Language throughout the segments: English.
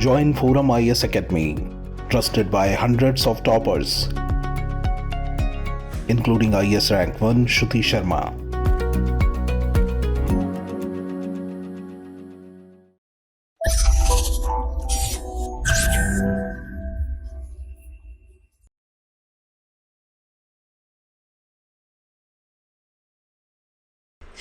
Join ForumIAS Academy, trusted by hundreds of toppers, including IAS Rank 1 𝐂𝐡𝐚𝐧𝐧𝐞𝐥 Sharma.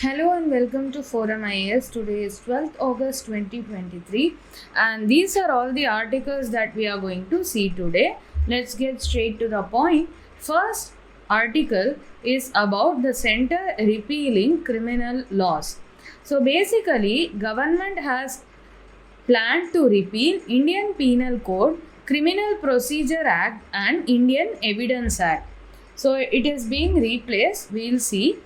Hello and welcome to ForumIAS. Today is 12th August 2023 and these are all the articles that we are going to see today. Let's get straight to the point. First article is about the center repealing criminal laws. So basically government has planned to repeal Indian Penal Code, Criminal Procedure Act and Indian Evidence Act. So it is being replaced. We'll see.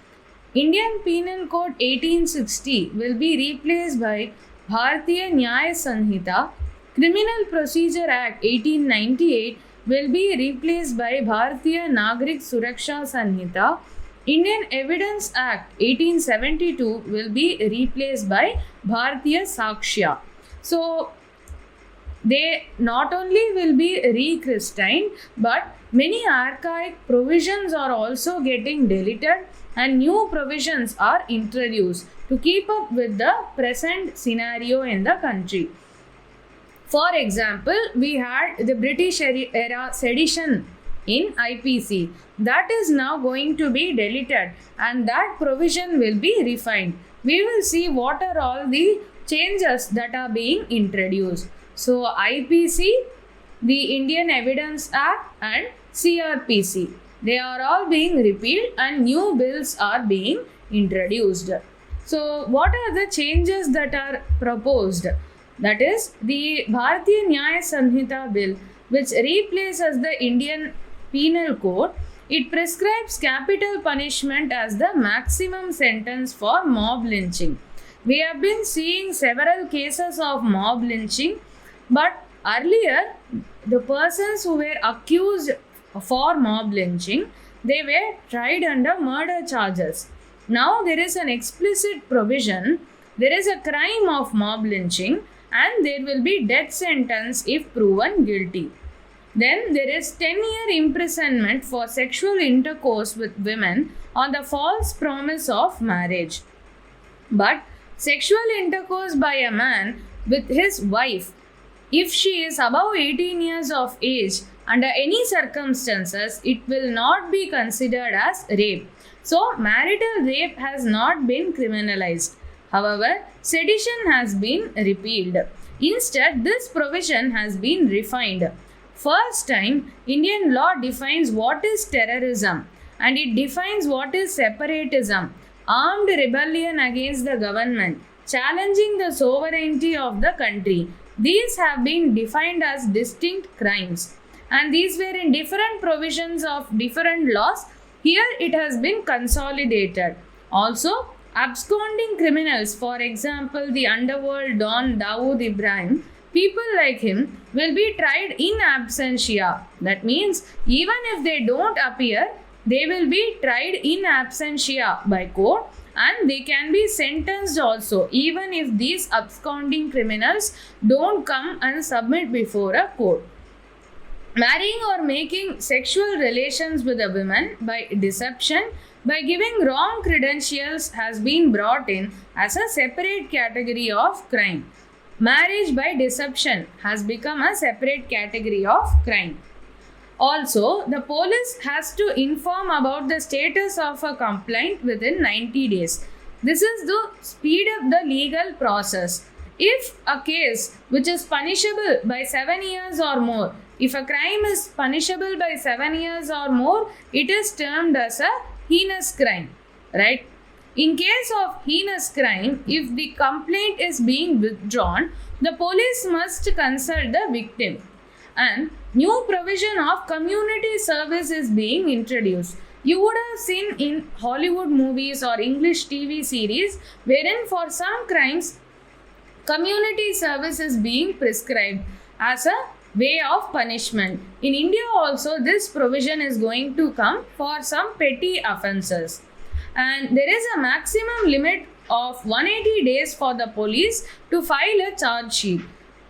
Indian Penal Code 1860 will be replaced by 𝐂𝐡𝐚𝐧𝐧𝐞𝐥. Criminal Procedure Act 1898 will be replaced by 𝐂𝐴𝑛𝐴𝑠. Indian Evidence Act 1872 will be replaced by 𝐵𝐴𝑠. So they not only will be rechristened, but many archaic provisions are also getting deleted and new provisions are introduced to keep up with the present scenario in the country. For example, we had the British era sedition in IPC. That is now going to be deleted and that provision will be refined. We will see what are all the changes that are being introduced. So IPC, the Indian Evidence Act and CRPC, they are all being repealed and new bills are being introduced. So what are the changes that are proposed? That is the 𝐵𝐴𝑛𝐴𝑠 bill, which replaces the Indian Penal Code. It prescribes capital punishment as the maximum sentence for mob lynching. We have been seeing several cases of mob lynching, but earlier the persons who were accused for mob lynching, they were tried under murder charges. Now there is an explicit provision. There is a crime of mob lynching and there will be death sentence if proven guilty. Then there is 10-year imprisonment for sexual intercourse with women on the false promise of marriage. But sexual intercourse by a man with his wife, if she is above 18 years of age, under any circumstances, it will not be considered as rape. So, marital rape has not been criminalized. However, sedition has been repealed. Instead, this provision has been refined. First time, Indian law defines what is terrorism and it defines what is separatism, armed rebellion against the government, challenging the sovereignty of the country. These have been defined as distinct crimes. And these were in different provisions of different laws. Here it has been consolidated. Also, absconding criminals, for example, the underworld Don Dawood Ibrahim, people like him will be tried in absentia. That means even if they don't appear, they will be tried in absentia by court and they can be sentenced also even if these absconding criminals don't come and submit before a court. Marrying or making sexual relations with a woman by deception, by giving wrong credentials, has been brought in as a separate category of crime. Marriage by deception has become a separate category of crime. Also, the police has to inform about the status of a complaint within 90 days. This is to speed up the legal process. If a case which is punishable by 7 years or more, if a crime is punishable by 7 years or more, it is termed as a heinous crime, right? In case of heinous crime, if the complaint is being withdrawn, the police must consult the victim. And new provision of community service is being introduced. You would have seen in Hollywood movies or English TV series wherein for some crimes community service is being prescribed as a way of punishment. In India also this provision is going to come for some petty offences. And there is a maximum limit of 180 days for the police to file a charge sheet.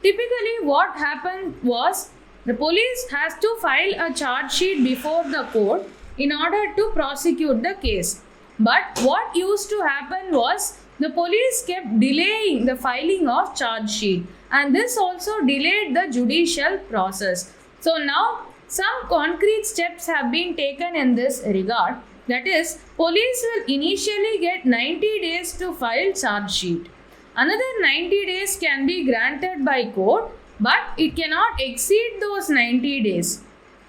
Typically what happened was the police has to file a charge sheet before the court in order to prosecute the case. But what used to happen was the police kept delaying the filing of charge sheet, and this also delayed the judicial process. So now some concrete steps have been taken in this regard. That is, police will initially get 90 days to file charge sheet. Another 90 days can be granted by court, but it cannot exceed those 90 days.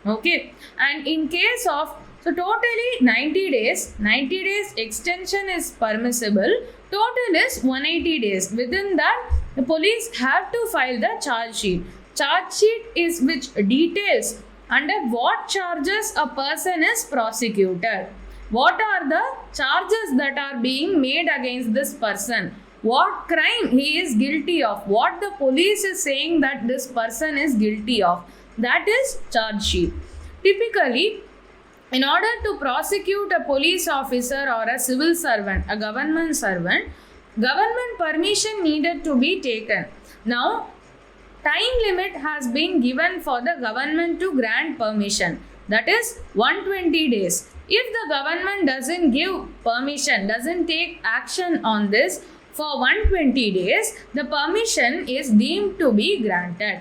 Okay, and in case of, so totally 90 days extension is permissible. Total is 180 days. Within that, the police have to file the charge sheet. Charge sheet is which details under what charges a person is prosecuted. What are the charges that are being made against this person? What crime he is guilty of? What the police is saying that this person is guilty of? That is charge sheet. Typically, in order to prosecute a police officer or a civil servant, a government servant, government permission needed to be taken. Now, time limit has been given for the government to grant permission. That is 120 days. If the government doesn't give permission, doesn't take action on this for 120 days, the permission is deemed to be granted.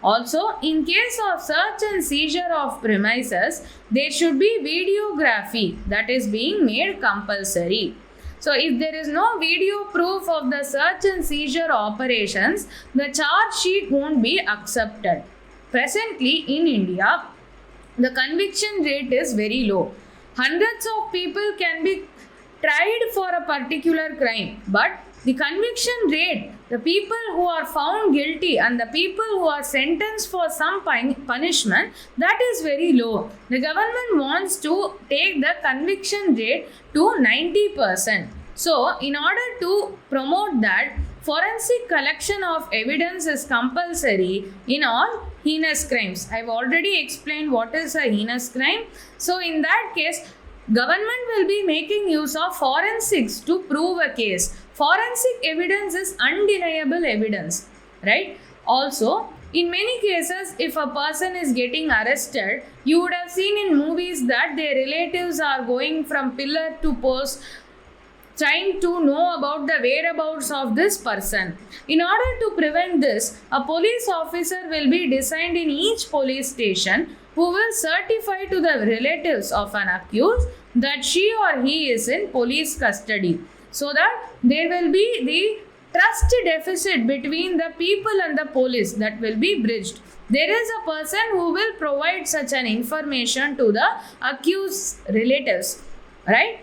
Also, in case of search and seizure of premises, there should be videography that is being made compulsory. So, if there is no video proof of the search and seizure operations, the charge sheet won't be accepted. Presently in India, the conviction rate is very low. Hundreds of people can be tried for a particular crime, but the conviction rate, the people who are found guilty and the people who are sentenced for some punishment, that is very low. The government wants to take the conviction rate to 90%. So, in order to promote that, forensic collection of evidence is compulsory in all heinous crimes. I have already explained what is a heinous crime. So, in that case, government will be making use of forensics to prove a case. Forensic evidence is undeniable evidence, right? Also, in many cases, if a person is getting arrested, you would have seen in movies that their relatives are going from pillar to post, trying to know about the whereabouts of this person. In order to prevent this, a police officer will be designed in each police station who will certify to the relatives of an accused that she or he is in police custody, so that there will be the trust deficit between the people and the police that will be bridged. There is a person who will provide such an information to the accused relatives, right?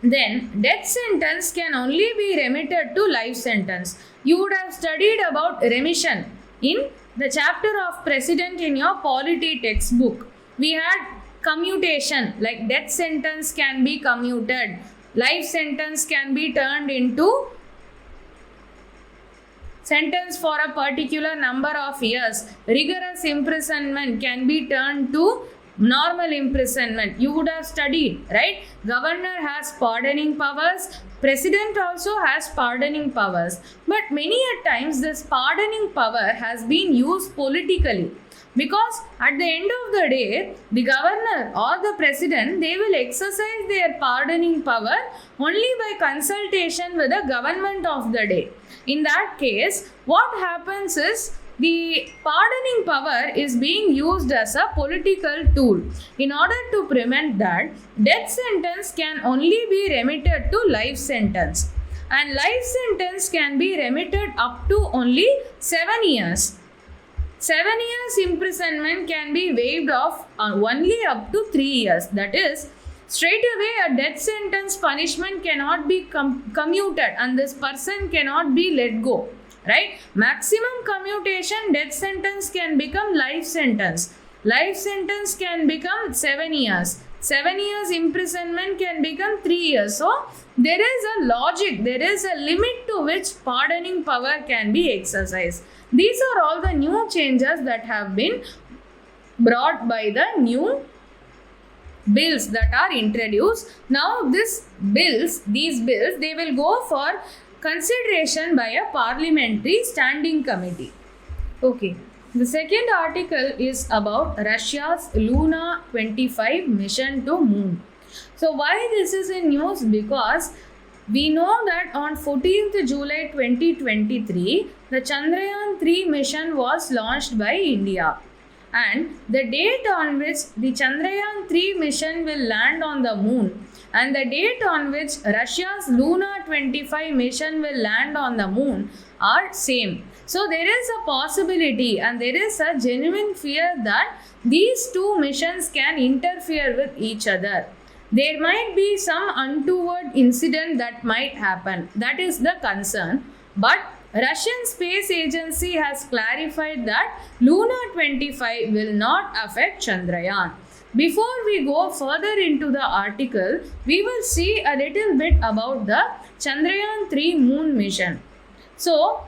Then death sentence can only be remitted to life sentence. You would have studied about remission in the chapter of precedent in your polity textbook. We had commutation, like death sentence can be commuted, life sentence can be turned into sentence for a particular number of years, rigorous imprisonment can be turned to normal imprisonment. You would have studied, right? Governor has pardoning powers, president also has pardoning powers, but many a times this pardoning power has been used politically, because at the end of the day, the governor or the president, they will exercise their pardoning power only by consultation with the government of the day. In that case, what happens is the pardoning power is being used as a political tool. In order to prevent that, death sentence can only be remitted to life sentence, and life sentence can be remitted up to only 7 years. 7 years imprisonment can be waived off only up to 3 years. That is, straight away a death sentence punishment cannot be commuted and this person cannot be let go, right? Maximum commutation, death sentence can become life sentence. Life sentence can become 7 years. 7 years imprisonment can become 3 years. So, there is a logic, there is a limit to which pardoning power can be exercised. These are all the new changes that have been brought by the new bills that are introduced. Now, these bills, they will go for consideration by a parliamentary standing committee. Okay. The second article is about Russia's Luna 25 mission to moon. So why this is in news? Because we know that on 14th July 2023, the Chandrayaan 3 mission was launched by India. And the date on which the Chandrayaan 3 mission will land on the moon and the date on which Russia's Luna 25 mission will land on the moon are same. So there is a possibility and there is a genuine fear that these two missions can interfere with each other. There might be some untoward incident that might happen. That is the concern. But Russian Space Agency has clarified that Luna 25 will not affect Chandrayaan. Before we go further into the article, we will see a little bit about the Chandrayaan 3 moon mission. So,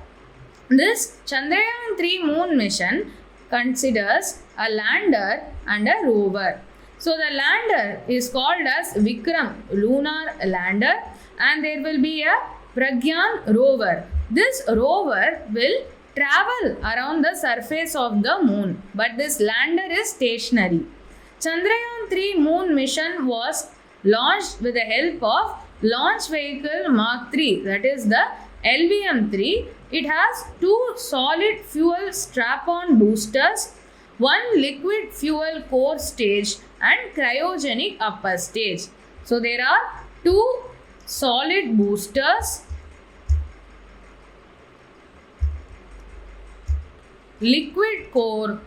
this Chandrayaan 3 moon mission considers a lander and a rover. So the lander is called as Vikram lunar lander and there will be a Pragyan rover. This rover will travel around the surface of the moon, but this lander is stationary. Chandrayaan 3 moon mission was launched with the help of launch vehicle Mark 3, that is the LVM-3. It has two solid fuel strap-on boosters, one liquid fuel core stage and cryogenic upper stage. So there are two solid boosters, liquid core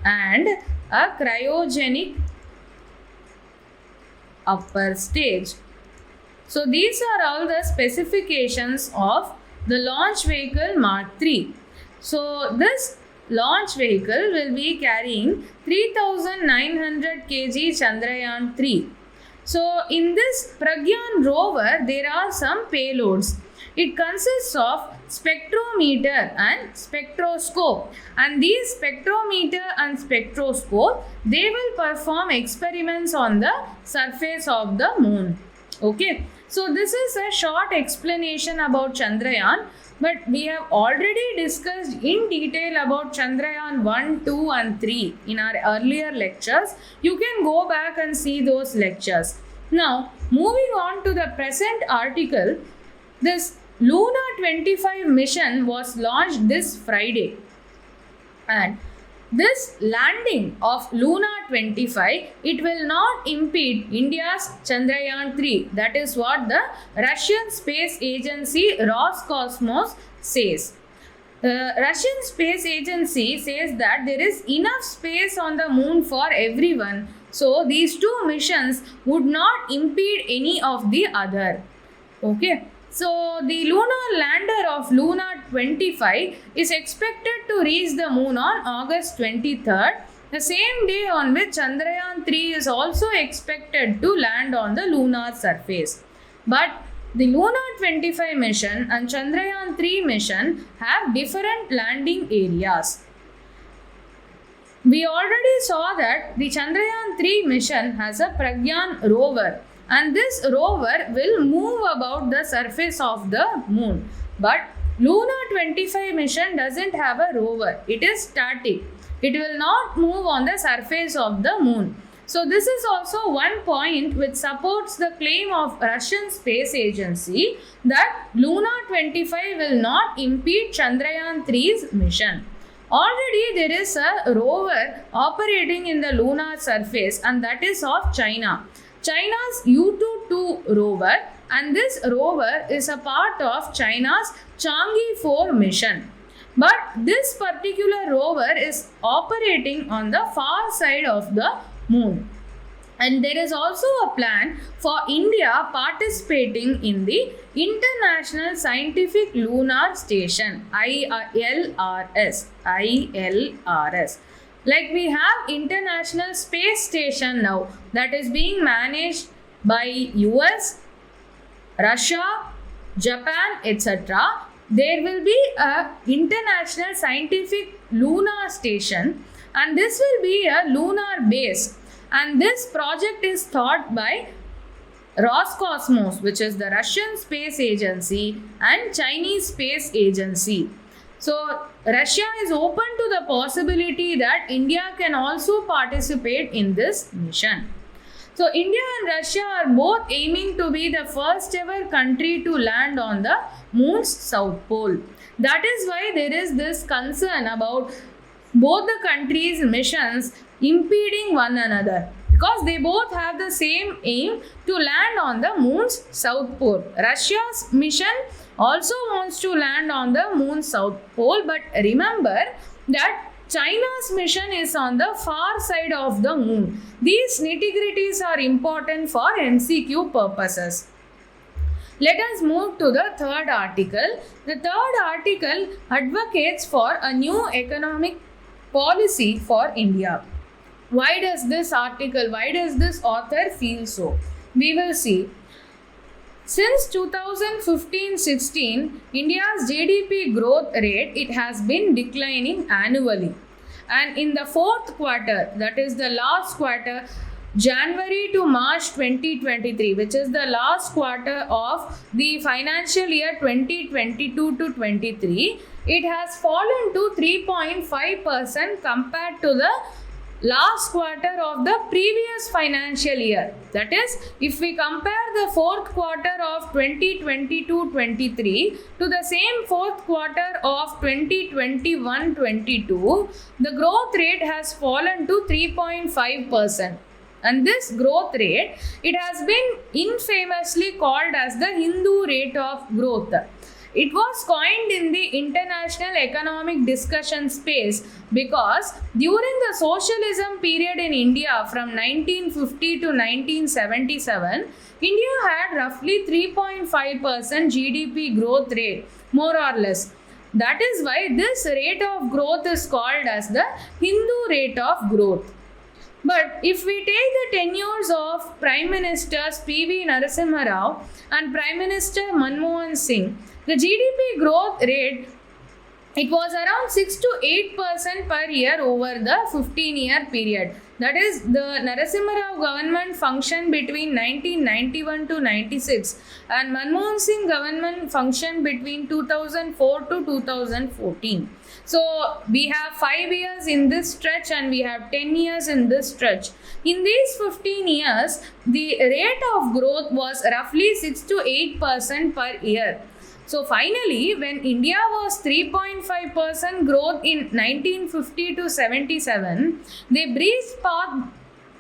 and a cryogenic upper stage. So these are all the specifications of the launch vehicle Mark 3. So this launch vehicle will be carrying 3900 kg Chandrayaan 3. So in this Pragyan rover there are some payloads. It consists of spectrometer and spectroscope, and these spectrometer and spectroscope, they will perform experiments on the surface of the moon. Okay, so this is a short explanation about Chandrayaan, but we have already discussed in detail about Chandrayaan 1, 2 and 3 in our earlier lectures. You can go back and see those lectures. Now, moving on to the present article, this Luna 25 mission was launched this Friday, and this landing of Luna 25, it will not impede India's Chandrayaan 3. That is what the Russian Space Agency Roscosmos says. The Russian Space Agency says that there is enough space on the moon for everyone. So these two missions would not impede any of the other. Okay. So the lunar lander of Luna 25 is expected to reach the moon on August 23rd, the same day on which Chandrayaan 3 is also expected to land on the lunar surface. But the Luna 25 mission and Chandrayaan 3 mission have different landing areas. We already saw that the Chandrayaan 3 mission has a Pragyan rover, and this rover will move about the surface of the moon. But Luna 25 mission doesn't have a rover. It is static. It will not move on the surface of the moon. So this is also one point which supports the claim of Russian Space Agency that Luna 25 will not impede Chandrayaan 3's mission. Already there is a rover operating in the lunar surface, and that is of China. China's Yutu-2 rover, and this rover is a part of China's Chang'e 4 mission. But this particular rover is operating on the far side of the moon. And there is also a plan for India participating in the International Scientific Lunar Station, ILRS. Like we have International Space Station now that is being managed by US, Russia, Japan, etc. There will be a International Scientific Lunar Station, and this will be a lunar base, and this project is thought by Roscosmos, which is the Russian space agency, and Chinese space agency. So Russia is open to the possibility that India can also participate in this mission. So India and Russia are both aiming to be the first ever country to land on the moon's south pole. That is why there is this concern about both the countries' missions impeding one another, because they both have the same aim to land on the moon's south pole. Russia's mission also wants to land on the moon's south pole, but remember that China's mission is on the far side of the moon. These nitty-gritties are important for MCQ purposes. Let us move to the third article. The third article advocates for a new economic policy for India. Why does this author feel so? We will see. Since 2015-16, India's GDP growth rate, it has been declining annually. And in the fourth quarter, that is the last quarter, January to March 2023, which is the last quarter of the financial year 2022 to 23, it has fallen to 3.5% compared to the last quarter of the previous financial year. That is, if we compare the fourth quarter of 2022-23 to the same fourth quarter of 2021-22, the growth rate has fallen to 3.5%. And this growth rate, it has been infamously called as the Hindu rate of growth. It was coined in the international economic discussion space because during the socialism period in India from 1950 to 1977, India had roughly 3.5% GDP growth rate, more or less. That is why this rate of growth is called as the Hindu rate of growth. But if we take the tenures of Prime Ministers P.V. Narasimha Rao and Prime Minister Manmohan Singh, the GDP growth rate, it was around 6 to 8% per year over the 15-year period. That is, the Narasimha Rao government functioned between 1991 to 96 and Manmohan Singh government functioned between 2004 to 2014. So we have 5 years in this stretch and we have 10 years in this stretch. In these 15 years, the rate of growth was roughly 6 to 8% per year. So finally, when India was 3.5% growth in 1950 to 77, they breezed past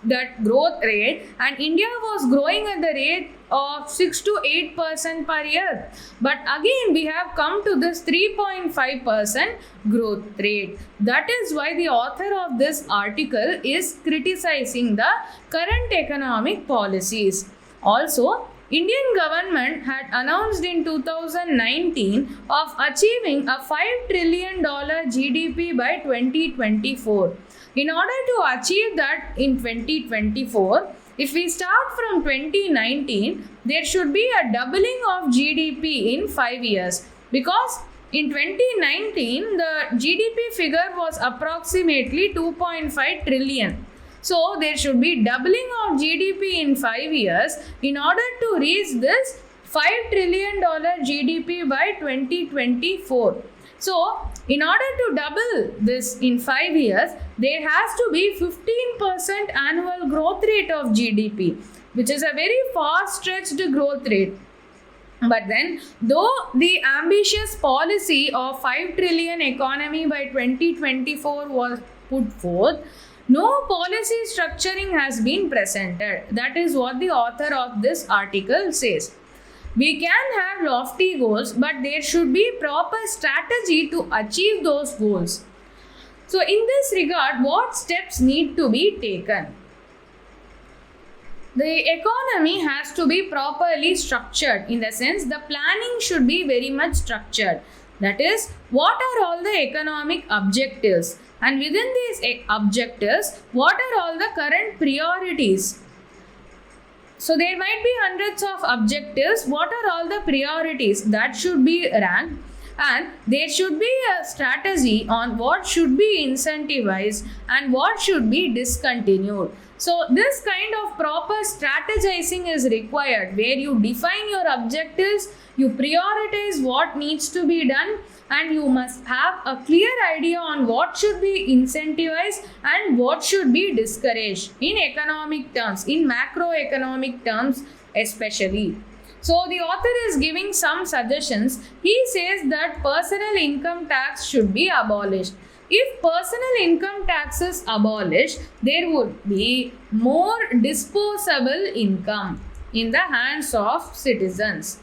that growth rate and India was growing at the rate of 6 to 8% per year. But again, we have come to this 3.5% growth rate. That is why the author of this article is criticizing the current economic policies. Also, Indian government had announced in 2019 of achieving a $5 trillion GDP by 2024. In order to achieve that in 2024, if we start from 2019, there should be a doubling of GDP in 5 years, because in 2019, the GDP figure was approximately 2.5 trillion. So there should be doubling of GDP in 5 years in order to reach this $5 trillion GDP by 2024. So in order to double this in 5 years, there has to be 15% annual growth rate of GDP, which is a very far-stretched growth rate. But then, though the ambitious policy of 5 trillion economy by 2024 was put forth, no policy structuring has been presented. That is what the author of this article says. We can have lofty goals, but there should be proper strategy to achieve those goals. So in this regard, what steps need to be taken? The economy has to be properly structured, in the sense the planning should be very much structured. That is, what are all the economic objectives? And within these objectives, what are all the current priorities? So there might be hundreds of objectives. What are all the priorities? That should be ranked. And there should be a strategy on what should be incentivized and what should be discontinued. So this kind of proper strategizing is required, where you define your objectives, you prioritize what needs to be done, and you must have a clear idea on what should be incentivized and what should be discouraged in economic terms, in macroeconomic terms especially. So the author is giving some suggestions. He says that personal income tax should be abolished. If personal income tax is abolished, there would be more disposable income in the hands of citizens.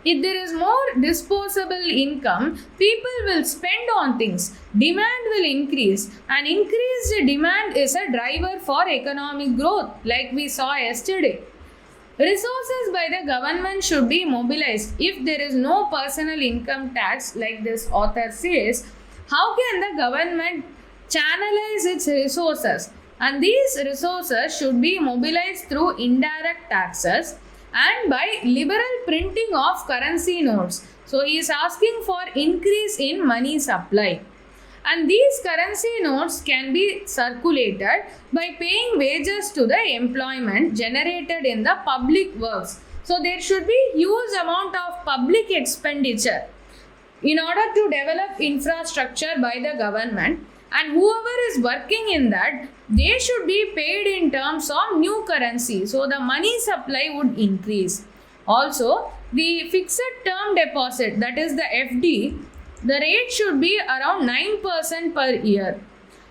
If there is more disposable income, people will spend on things. Demand will increase, and increased demand is a driver for economic growth, like we saw yesterday. Resources by the government should be mobilized. If there is no personal income tax, like this author says, how can the government channelize its resources? And these resources should be mobilized through indirect taxes and by liberal printing of currency notes. So he is asking for increase in money supply. And these currency notes can be circulated by paying wages to the employment generated in the public works. So there should be huge amount of public expenditure in order to develop infrastructure by the government, and whoever is working in that, they should be paid in terms of new currency, so the money supply would increase. Also, the fixed term deposit, that is the FD, the rate should be around 9% per year,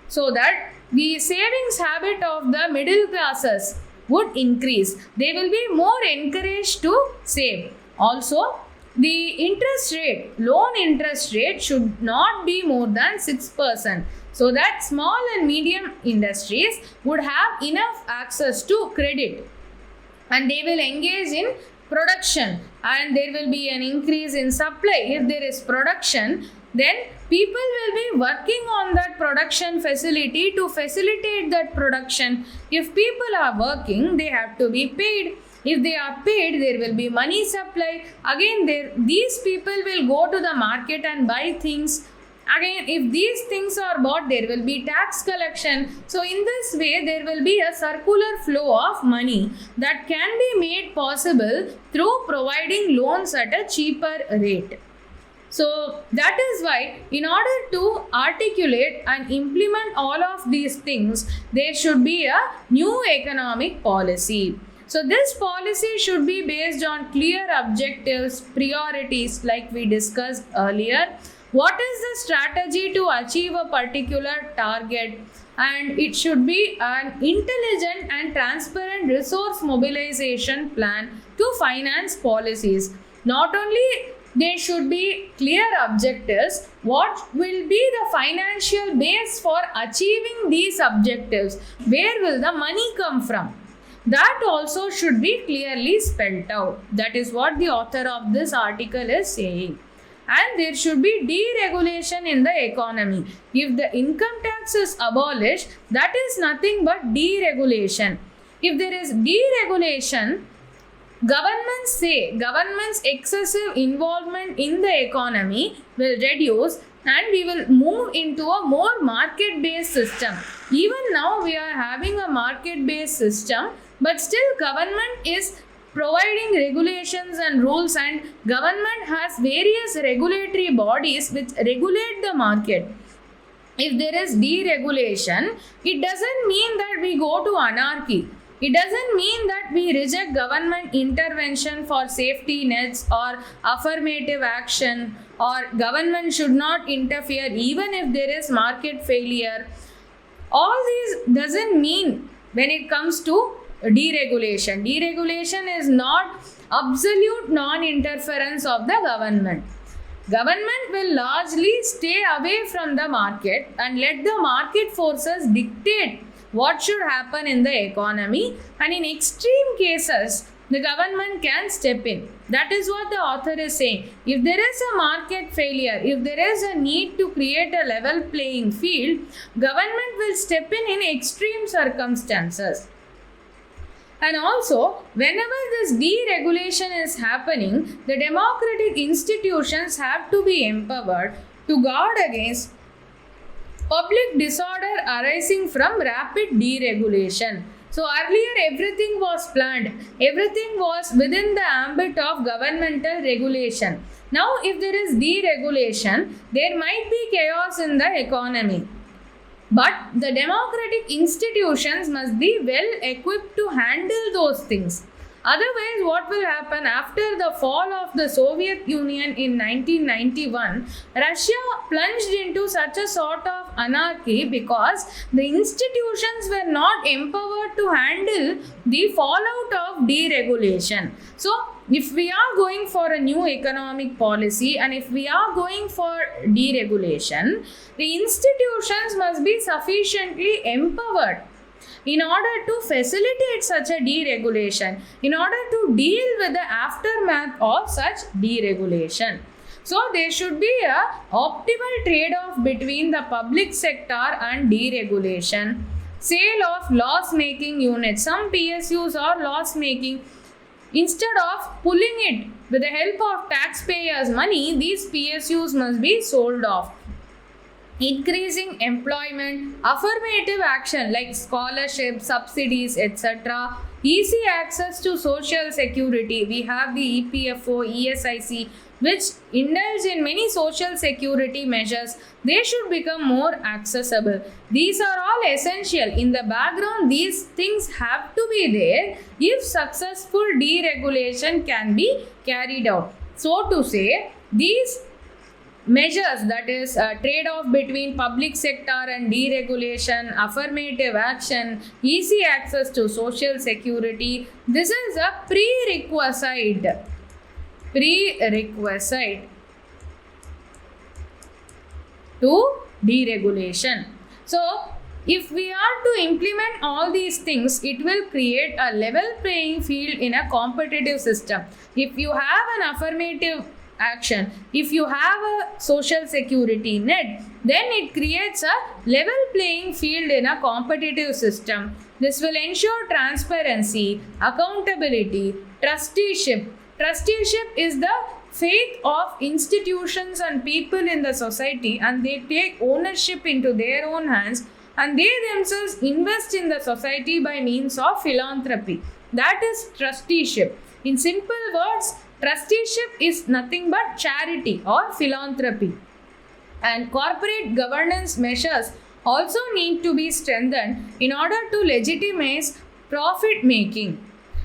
so that the savings habit of the middle classes would increase. They will be more encouraged to save. Also, the interest rate, loan interest rate should not be more than 6%, so that small and medium industries would have enough access to credit and they will engage in production, and there will be an increase in supply. If there is production, then people will be working on that production facility to facilitate that production. If people are working, they have to be paid. If they are paid, there will be money supply. Again, these people will go to the market and buy things. Again, if these things are bought, there will be tax collection. So in this way, there will be a circular flow of money that can be made possible through providing loans at a cheaper rate. So that is why, in order to articulate and implement all of these things, there should be a new economic policy. So this policy should be based on clear objectives, priorities, like we discussed earlier. What is the strategy to achieve a particular target? And it should be an intelligent and transparent resource mobilization plan to finance policies. Not only there should be clear objectives, what will be the financial base for achieving these objectives? Where will the money come from? That also should be clearly spelled out. That is what the author of this article is saying. And there should be deregulation in the economy. If the income tax is abolished, that is nothing but deregulation. If there is deregulation, government's excessive involvement in the economy will reduce and we will move into a more market-based system. Even now we are having a market-based system, but still government is providing regulations and rules, and government has various regulatory bodies which regulate the market. If there is deregulation, it doesn't mean that we go to anarchy. It doesn't mean that we reject government intervention for safety nets or affirmative action, or government should not interfere even if there is market failure. All these doesn't mean when it comes to deregulation. Deregulation is not absolute non-interference of the government. Government will largely stay away from the market and let the market forces dictate what should happen in the economy, and in extreme cases, the government can step in. That is what the author is saying. If there is a market failure, if there is a need to create a level playing field, government will step in extreme circumstances. And also, whenever this deregulation is happening, the democratic institutions have to be empowered to guard against Public disorder arising from rapid deregulation. So earlier everything was planned, everything was within the ambit of governmental regulation. Now if there is deregulation, there might be chaos in the economy. But the democratic institutions must be well equipped to handle those things. Otherwise, what will happen after the fall of the Soviet Union in 1991? Russia plunged into such a sort of anarchy because the institutions were not empowered to handle the fallout of deregulation. So, if we are going for a new economic policy and if we are going for deregulation, the institutions must be sufficiently empowered in order to facilitate such a deregulation, in order to deal with the aftermath of such deregulation. So there should be a optimal trade-off between the public sector and deregulation. Sale of loss-making units. Some PSUs are loss-making. Instead of pulling it with the help of taxpayers' money, these PSUs must be sold off. Increasing employment, affirmative action like scholarships, subsidies, etc. Easy access to social security. We have the EPFO, ESIC, which indulge in many social security measures. They should become more accessible. These are all essential. In the background, these things have to be there if successful deregulation can be carried out. So to say, these measures, that is trade-off between public sector and deregulation, affirmative action, easy access to social security, this is a prerequisite to deregulation. So if we are to implement all these things, it will create a level playing field in a competitive system. If you have an affirmative action, if you have a social security net, then it creates a level playing field in a competitive system. This will ensure transparency, accountability, trusteeship. Trusteeship is the faith of institutions and people in the society, and they take ownership into their own hands and they themselves invest in the society by means of philanthropy. That is trusteeship. In simple words, trusteeship is nothing but charity or philanthropy. And corporate governance measures also need to be strengthened in order to legitimize profit making.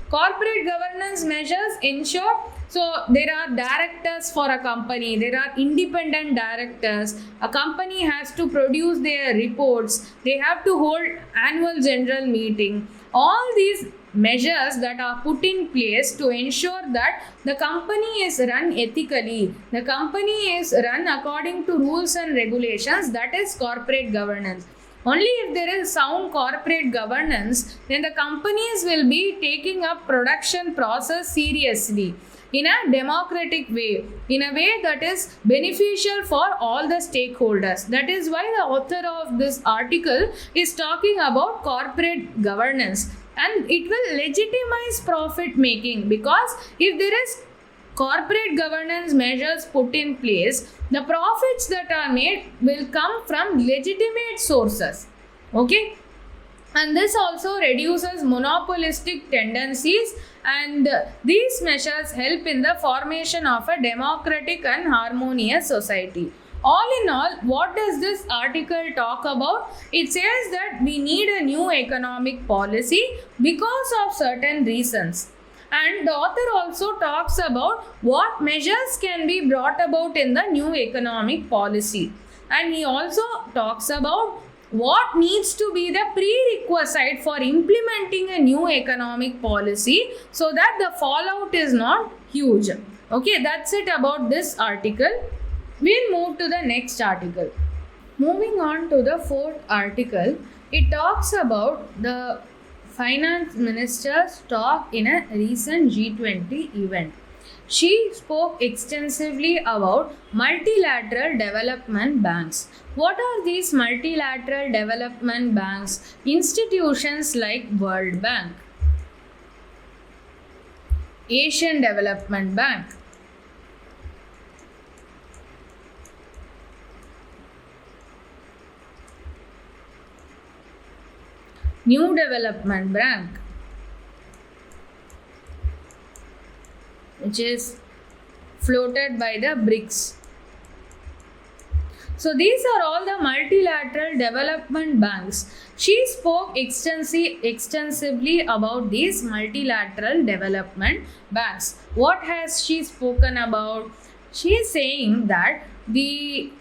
Corporate governance measures ensure, so there are directors for a company, there are independent directors, a company has to produce their reports, they have to hold annual general meeting. All these measures that are put in place to ensure that the company is run ethically, the company is run according to rules and regulations, that is corporate governance. Only if there is sound corporate governance, then the companies will be taking up production process seriously in a democratic way, in a way that is beneficial for all the stakeholders. That is why the author of this article is talking about corporate governance, and it will legitimize profit making, because if there is corporate governance measures put in place, the profits that are made will come from legitimate sources. Okay, and this also reduces monopolistic tendencies, and these measures help in the formation of a democratic and harmonious society. All in all, what does this article talk about? It says that we need a new economic policy because of certain reasons. And the author also talks about what measures can be brought about in the new economic policy. And he also talks about what needs to be the prerequisite for implementing a new economic policy so that the fallout is not huge. Okay, that's it about this article. We'll move to the next article. Moving on to the fourth article, it talks about the finance minister's talk in a recent G20 event. She spoke extensively about multilateral development banks. What are these multilateral development banks? Institutions like World Bank, Asian Development Bank, New Development Bank, which is floated by the BRICS. So these are all the multilateral development banks. She spoke extensively about these multilateral development banks. What has she spoken about? She is saying that the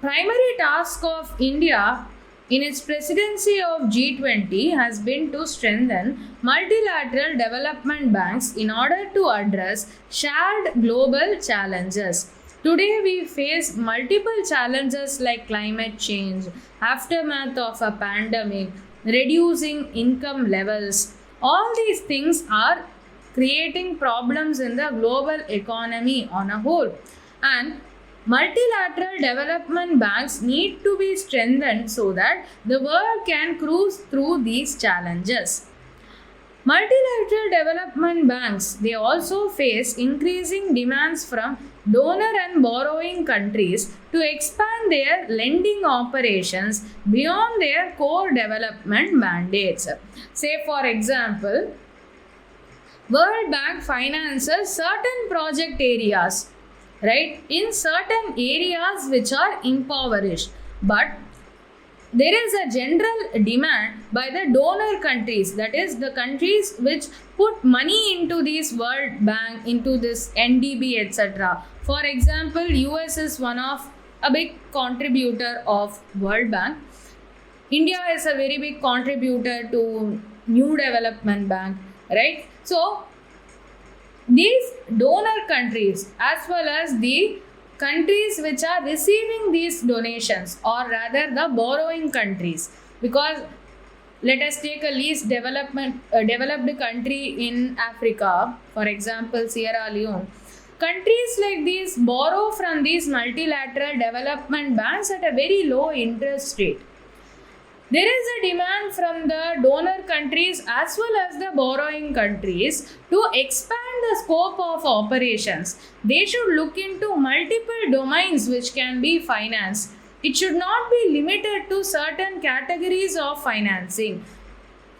primary task of India in its presidency of G20 has been to strengthen multilateral development banks in order to address shared global challenges. Today we face multiple challenges like climate change, aftermath of a pandemic, reducing income levels. All these things are creating problems in the global economy on a whole. And multilateral development banks need to be strengthened so that the world can cruise through these challenges. Multilateral development banks, they also face increasing demands from donor and borrowing countries to expand their lending operations beyond their core development mandates. Say for example, World Bank finances certain project areas, right, in certain areas which are impoverished, but there is a general demand by the donor countries, that is the countries which put money into this World Bank, into this NDB, etc. For example, US is one of a big contributor of World Bank. India is a very big contributor to New Development Bank, right? So these donor countries as well as the countries which are receiving these donations, or rather the borrowing countries, because let us take a least developed country in Africa, for example Sierra Leone. Countries like these borrow from these multilateral development banks at a very low interest rate. There is a demand from the donor countries as well as the borrowing countries to expand the scope of operations. They should look into multiple domains which can be financed. It should not be limited to certain categories of financing.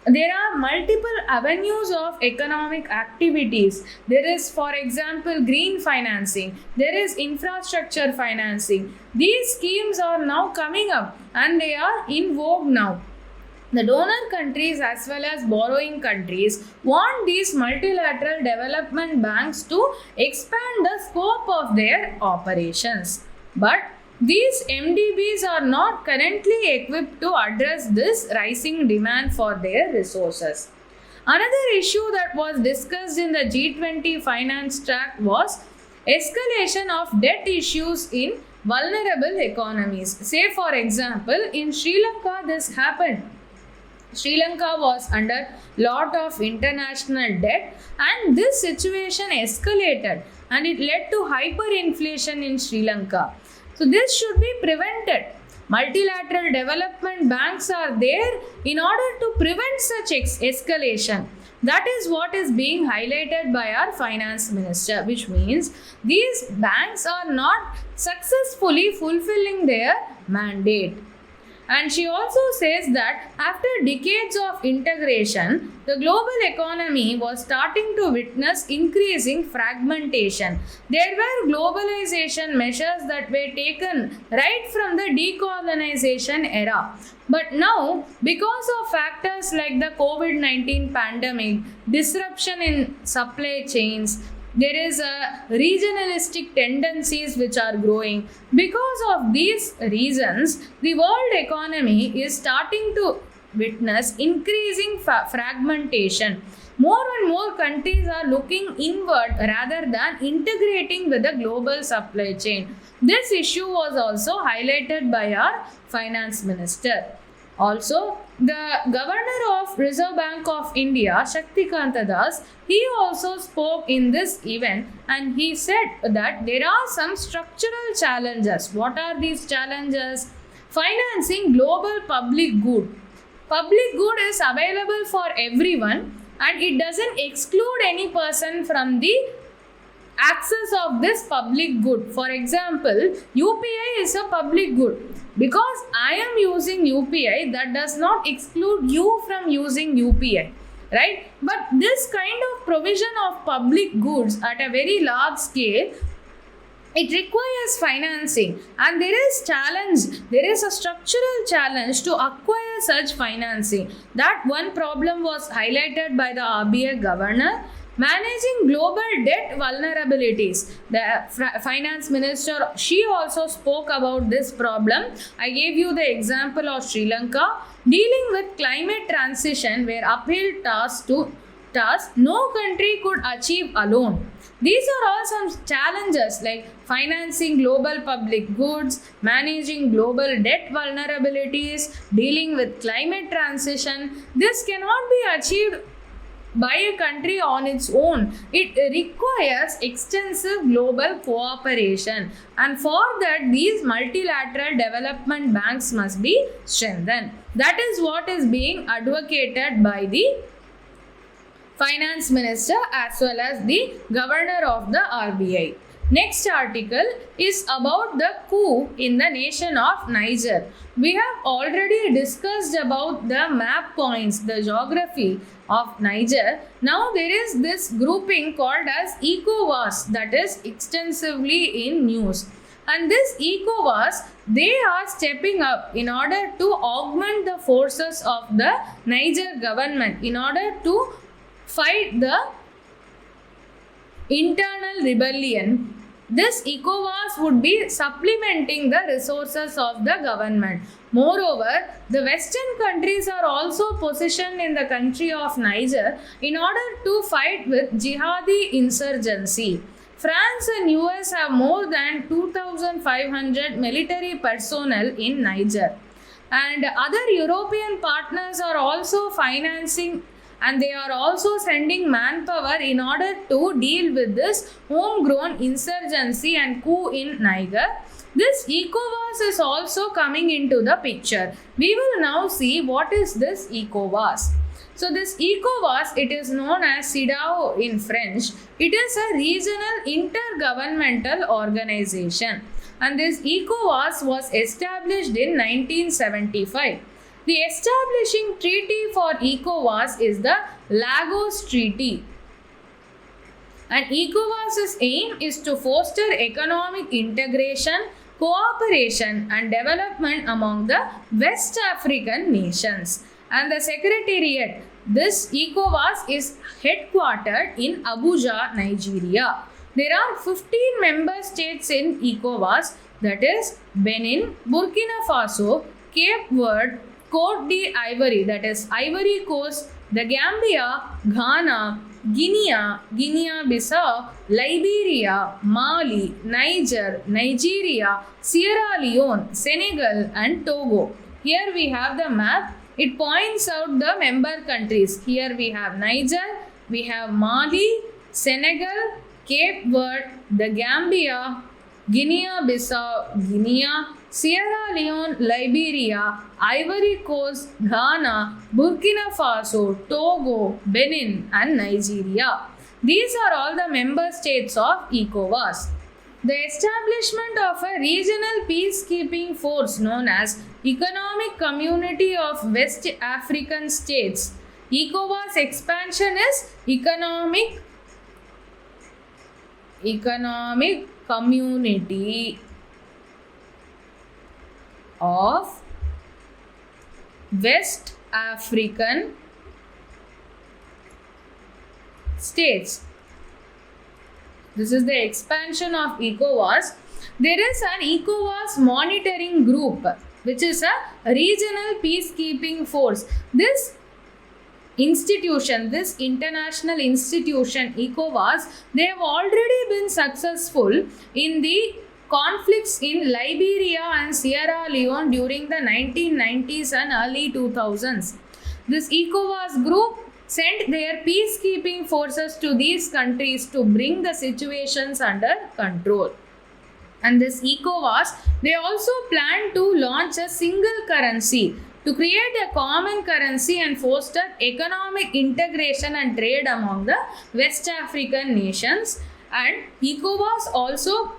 There are multiple avenues of economic activities. There is, for example, green financing. There is infrastructure financing. These schemes are now coming up and they are in vogue now. The donor countries as well as borrowing countries want these multilateral development banks to expand the scope of their operations. But these MDBs are not currently equipped to address this rising demand for their resources. Another issue that was discussed in the G20 finance track was escalation of debt issues in vulnerable economies. Say for example, in Sri Lanka this happened. Sri Lanka was under lot of international debt and this situation escalated and it led to hyperinflation in Sri Lanka. So this should be prevented. Multilateral development banks are there in order to prevent such escalation. That is what is being highlighted by our finance minister, which means these banks are not successfully fulfilling their mandate. And she also says that after decades of integration, the global economy was starting to witness increasing fragmentation. There were globalization measures that were taken right from the decolonization era. But now, because of factors like the COVID-19 pandemic, disruption in supply chains, there is a regionalistic tendencies which are growing. Because of these reasons, the world economy is starting to witness increasing fragmentation. More and more countries are looking inward rather than integrating with the global supply chain. This issue was also highlighted by our finance minister. Also, the governor of Reserve Bank of India, Shaktikanta Das, he also spoke in this event and he said that there are some structural challenges. What are these challenges? Financing global public good. Public good is available for everyone and it doesn't exclude any person from the access of this public good. For example, UPI is a public good. Because I am using UPI, that does not exclude you from using UPI, right? But this kind of provision of public goods at a very large scale, it requires financing, and there is a structural challenge to acquire such financing. That one problem was highlighted by the RBI governor. Managing global debt vulnerabilities. The finance minister, she also spoke about this problem. I gave you the example of Sri Lanka. Dealing with climate transition were uphill tasks no country could achieve alone. These are all some challenges like financing global public goods, managing global debt vulnerabilities, dealing with climate transition. This cannot be achieved by a country on its own. It requires extensive global cooperation, and for that these multilateral development banks must be strengthened. That is what is being advocated by the finance minister as well as the governor of the RBI. Next article is about the coup in the nation of Niger. We have already discussed about the map points, the geography of Niger. Now there is this grouping called as ECOWAS, that is extensively in news. And this ECOWAS, they are stepping up in order to augment the forces of the Niger government in order to fight the internal rebellion. This ECOWAS would be supplementing the resources of the government. Moreover, the Western countries are also positioned in the country of Niger in order to fight with jihadi insurgency. France and US have more than 2,500 military personnel in Niger. And other European partners are also financing, and they are also sending manpower in order to deal with this homegrown insurgency and coup in Niger. This ECOWAS is also coming into the picture. We will now see what is this ECOWAS. So this ECOWAS, it is known as CEDEAO in French. It is a regional intergovernmental organization, and this ECOWAS was established in 1975. The establishing treaty for ECOWAS is the Lagos Treaty. And ECOWAS's aim is to foster economic integration, cooperation and development among the West African nations. And the secretariat, this ECOWAS is headquartered in Abuja, Nigeria. There are 15 member states in ECOWAS, that is Benin, Burkina Faso, Cape Verde, Côte d'Ivoire, that is Ivory Coast, the Gambia, Ghana, Guinea-Bissau, Liberia, Mali, Niger, Nigeria, Sierra Leone, Senegal and Togo. Here we have the map. It points out the member countries. Here we have Niger, we have Mali, Senegal, Cape Verde, the Gambia, Guinea-Bissau, Guinea, Sierra Leone, Liberia, Ivory Coast, Ghana, Burkina Faso, Togo, Benin and Nigeria. These are all the member states of ECOWAS. The establishment of a regional peacekeeping force known as Economic Community of West African States. ECOWAS expansion is Economic Community of West African States. This is the expansion of ECOWAS. There is an ECOWAS monitoring group, which is a regional peacekeeping force. This institution, this international institution, ECOWAS, they have already been successful in the conflicts in Liberia and Sierra Leone during the 1990s and early 2000s. This ECOWAS group sent their peacekeeping forces to these countries to bring the situations under control. And this ECOWAS, they also plan to launch a single currency to create a common currency and foster economic integration and trade among the West African nations. And ECOWAS also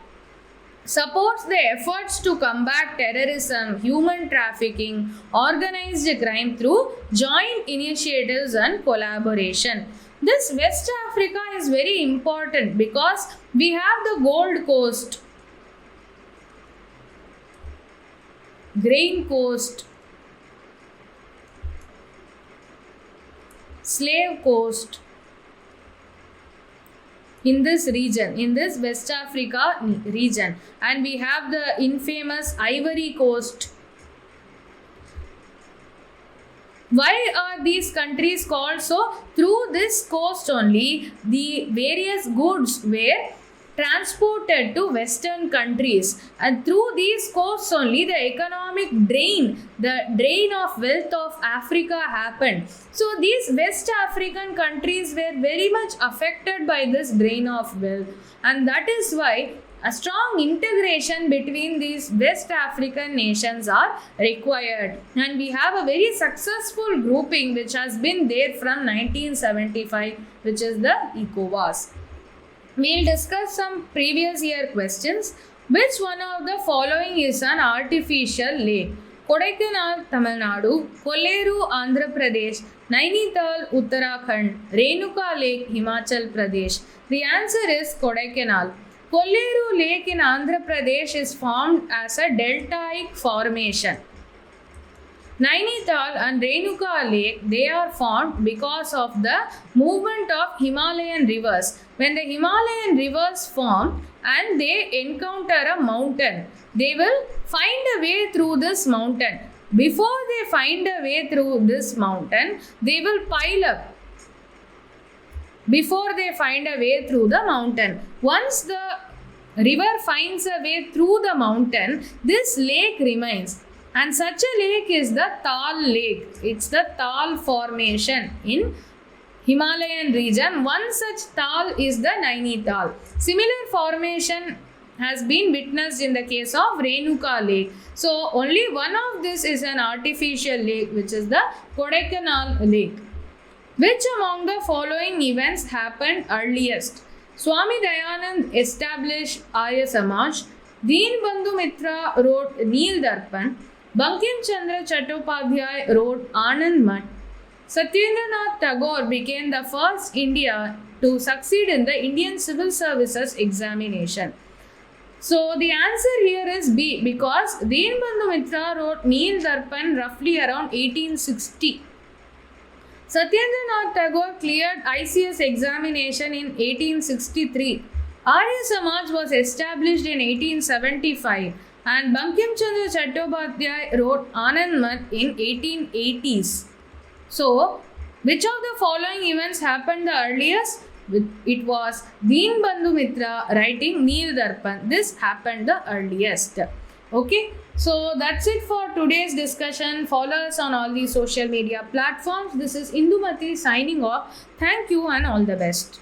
supports the efforts to combat terrorism, human trafficking, organized crime through joint initiatives and collaboration. This West Africa is very important because we have the Gold Coast, Grain Coast, Slave Coast in this region, in this West Africa region, and we have the infamous Ivory Coast. Why are these countries called so? Through this coast only, the various goods were transported to Western countries, and through these coasts only the economic drain, the drain of wealth of Africa happened. So these West African countries were very much affected by this drain of wealth, and that is why a strong integration between these West African nations are required. And we have a very successful grouping which has been there from 1975, which is the ECOWAS. We'll discuss some previous year questions. Which one of the following is an artificial lake? Kodaikanal, Tamil Nadu; Kolleru, Andhra Pradesh; Nainital, Uttarakhand; Renuka Lake, Himachal Pradesh. The answer is Kodaikanal. Kolleru Lake in Andhra Pradesh is formed as a deltaic formation. Nainital and Renuka Lake, they are formed because of the movement of Himalayan rivers. When the Himalayan rivers form and they encounter a mountain, they will find a way through this mountain. Before they find a way through this mountain, they will pile up. Before they find a way through the mountain, once the river finds a way through the mountain, this lake remains. And such a lake is the Thal Lake. It's the Thal formation in Himalayan region. One such Thal is the Nainital. Similar formation has been witnessed in the case of Renuka Lake. So only one of this is an artificial lake, which is the Kodaikanal Lake. Which among the following events happened earliest? Swami Dayanand established Arya Samaj. Deenbandhu Mitra wrote Neeldarpan. Bankim Chandra Chattopadhyay wrote Anand Math. Satyendranath Tagore became the first India to succeed in the Indian Civil Services examination. So the answer here is B, because Deenbandhu Mitra wrote Neeldarpan roughly around 1860. Satyendranath Tagore cleared ICS examination in 1863. Arya Samaj was established in 1875. And Bankim Chandra Chattopadhyay wrote Anand Math in 1880s. So, which of the following events happened the earliest? It was Deenbandhu Mitra writing Neeldarpan. This happened the earliest. Okay, so that's it for today's discussion. Follow us on all the social media platforms. This is Indumati signing off. Thank you and all the best.